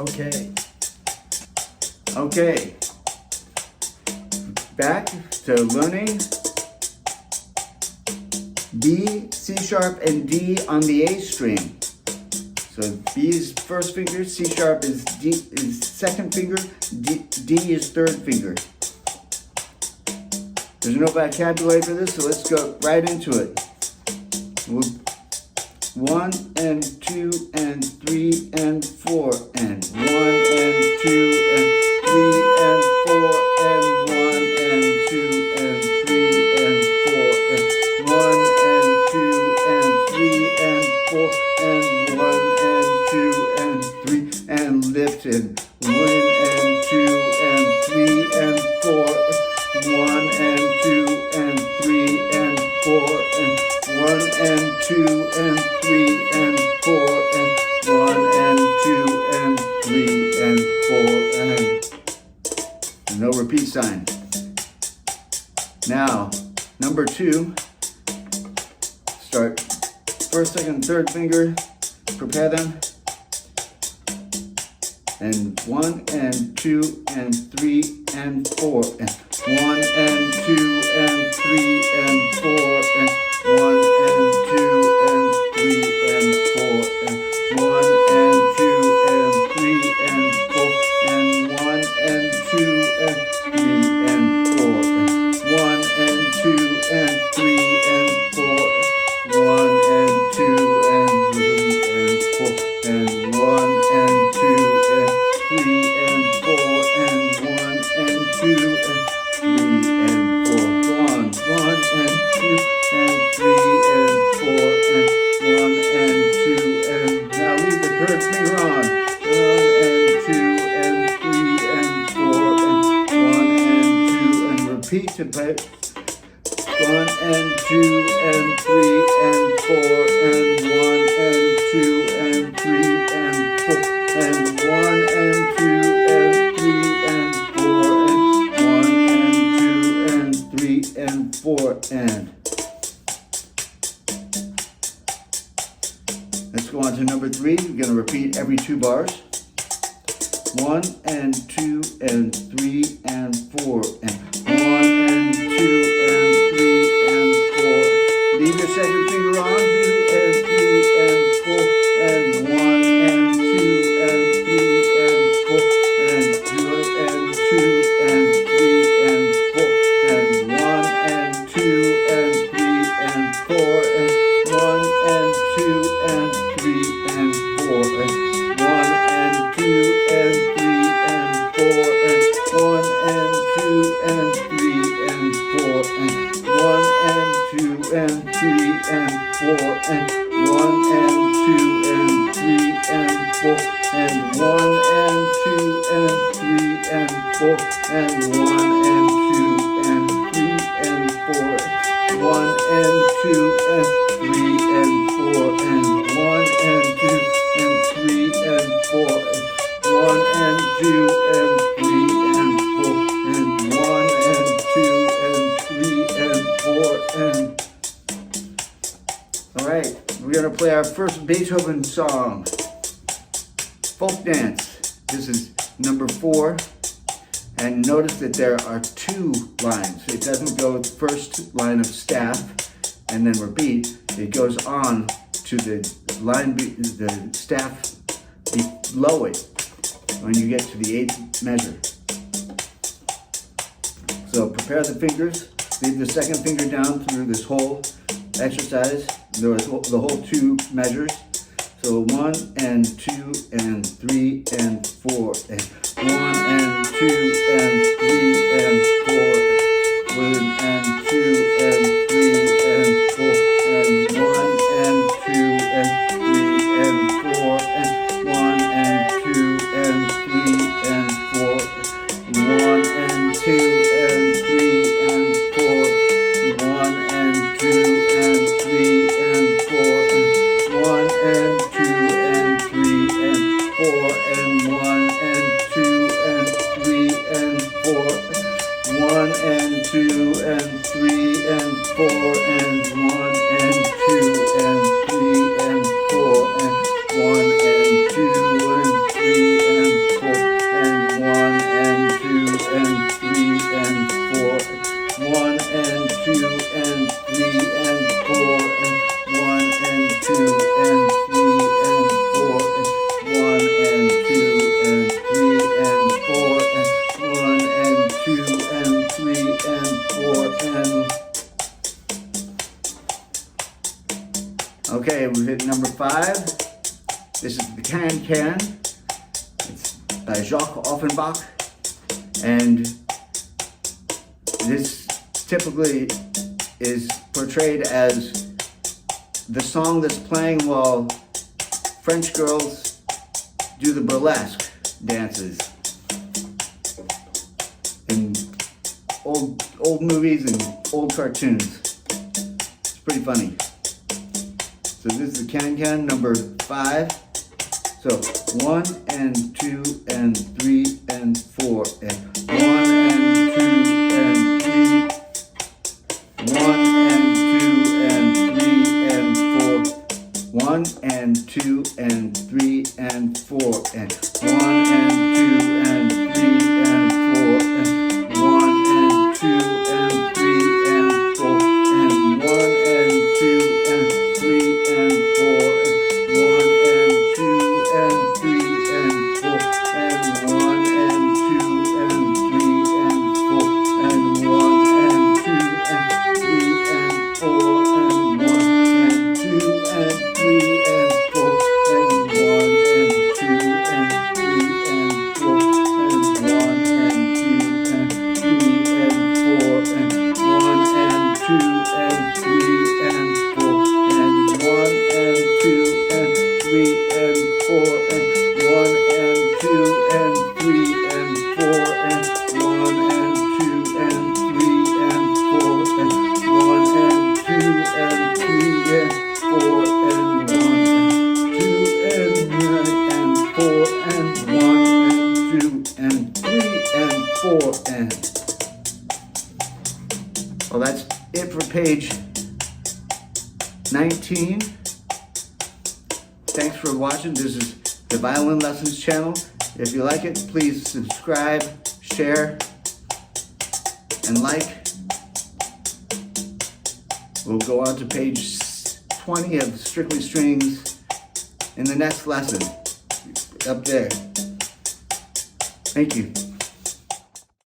Okay. Back to learning B, C sharp, and D on the A string. So B is first finger, C sharp is second finger, D is third finger. There's no vocabulary for this, so let's go right into it. 1 and 2 and 3 and 4 and 1 and 2 and 3 and 4 and 1 and 2 and 3 and 4 and 1 and 2 and 3 and 4 and 1 and 2 and 3 and lift and 1 and 2 and 3 and 4 1 and 2 and 3 and 4 and 1 and 2 and 3 and 4 and 1 and 2 and 3 and 4 and no repeat sign. Now, number 2, start first, second, third finger, prepare them, and 1 and 2 and 3 and 4 and 1 and 2 and 3 and 4 and 1 and 2 and 3 and 4 and 1 and 2 and 3 and 4 and 1 and 2 and 3 and 4 and 1 and 2 and 3 and 4 1 and 2 and 3 and 4 and 1 and 2 and 3 and 4 and 1 and 2 and 3 and 4. Go on. 1 and 2 and 3 and 4 and 1 and 2 and now leave the third finger on. 1 and 2 and 3 and 4 and 1 and 2 and repeat to play. 1 and 2 and 3 and 4 and 1 and 2 and 3 and 4 and 1 and 2 and 3 and 4 and 1 and 2 and 3 and 4 and let's go on to number 3. We're going to repeat every 2 bars. 1 and 2 and 3 and 4 and 1 and 2 and 3 and 4. Leave your second finger on. 2 and 3 and 4 and 1 and 2 and 3 and 4 and 2 and 2 and 3 and 4 and 1 and 2 and 3 and 4 and 1 and 2 and 3 and 4 and 1 and 2 and 3 and 4 and 1 and 2 and 3 and 4 and 1 and 2 and 3 and 4 and 1 and 2 and 3 and 4 and 1 and 2 and 3 and 4 and 1 and 2 and 3 and 4 1 and 2 and 3 and 4 and 1 and 2 and 3 and 4 and 1 and 2 and 3 and 4 and 1 and 2 and 3 and 4 and all right, we're going to play our first Beethoven song, Folk Dance. This is number 4, and notice that there are 2 lines. It doesn't go first line of staff and then repeat. It goes on to the line, the staff below it when you get to the 8th measure. So prepare the fingers, leave the second finger down through this whole exercise, the whole 2 measures. So 1 and 2 and 3 and 4 and 1 and 2 and 3 and 4 1 and 2 and 3 and 4 and 1 and 2 and 3 and 4 and 1 and 2 and 3 and 4 1 and 2 and 3 and 4 1 and 2 and 3 and 4 and 1 and 2 and 3 and 4 and 1 and 2 and 3 and 4 1 and 2 and 3 and 4 and 1 and 2 and 3 and 4 and 1 and 2 and 3 and 5. This is the Can-Can. It's by Jacques Offenbach. And this typically is portrayed as the song that's playing while French girls do the burlesque dances in old movies and old cartoons. It's pretty funny. So this is the Can-Can number 5. So 1 and 2 and 3 and 4 and 1 and 2 and 3. 1 and 2 and 3 and 4. 1 and 2 and 3 and 4 and 1 and 2 and 3 and 4 and 1 and 2 and 3 and 4 and 1 and 2 and 3 and 4 and 1 and 2 and 3 and 4 and 1 and 2 and 3 and 4 and 1 and 2 and 3 and 4 and 1 and 2 and 3 and 4 and 1 and 2 and 3 and 4 and 1 and 2 and 3 and 4 and 1 and 2 and 3 and 4 and 1 and 2 and 3 and 4 and 1 and 2 and 3 and 4 and 1 and 2 and 3 and 4 and 1 and 2 and 3 and 4 and 1 and 2 and 4 and 1 and 2 and 3 and 4 and. Well, that's it for page 19. Thanks for watching. This is the Violin Lessons channel. If you like it, please subscribe, share, and like. We'll go on to page 20 of Strictly Strings in the next lesson. Up there. Thank you.